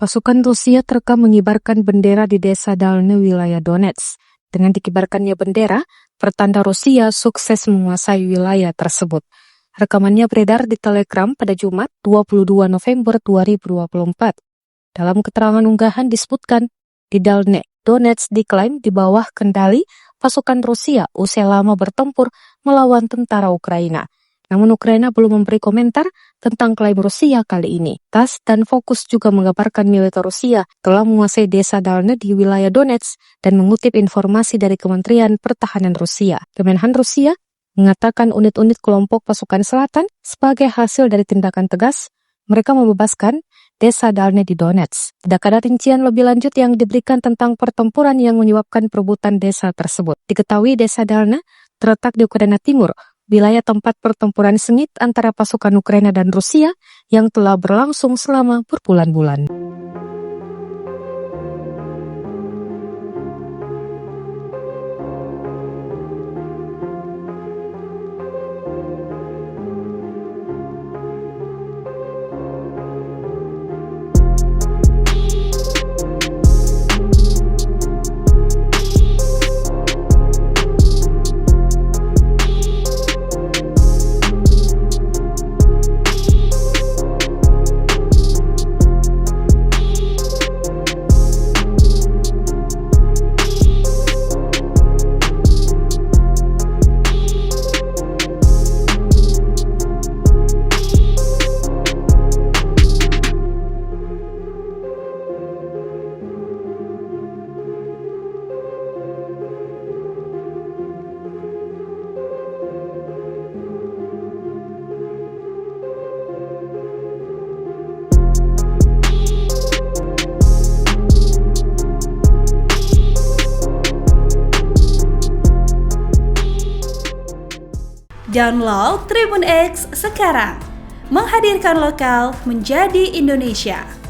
Pasukan Rusia terekam mengibarkan bendera di desa Dalny, wilayah Donetsk. Dengan dikibarkannya bendera, pertanda Rusia sukses menguasai wilayah tersebut. Rekamannya beredar di Telegram pada Jumat 22 November 2024. Dalam keterangan unggahan disebutkan, di Dalny, Donetsk diklaim di bawah kendali pasukan Rusia usai lama bertempur melawan tentara Ukraina. Namun Ukraina belum memberi komentar tentang klaim Rusia kali ini. TASS dan Fokus juga mengabarkan militer Rusia telah menguasai desa Dalny di wilayah Donetsk dan mengutip informasi dari Kementerian Pertahanan Rusia. Kemenhan Rusia mengatakan unit-unit kelompok pasukan selatan sebagai hasil dari tindakan tegas, mereka membebaskan desa Dalny di Donetsk. Tidak ada rincian lebih lanjut yang diberikan tentang pertempuran yang menyebabkan perebutan desa tersebut. Diketahui desa Dalny terletak di Ukraina Timur, wilayah tempat pertempuran sengit antara pasukan Ukraina dan Rusia yang telah berlangsung selama berbulan-bulan. Download Tribun X sekarang, menghadirkan lokal menjadi Indonesia.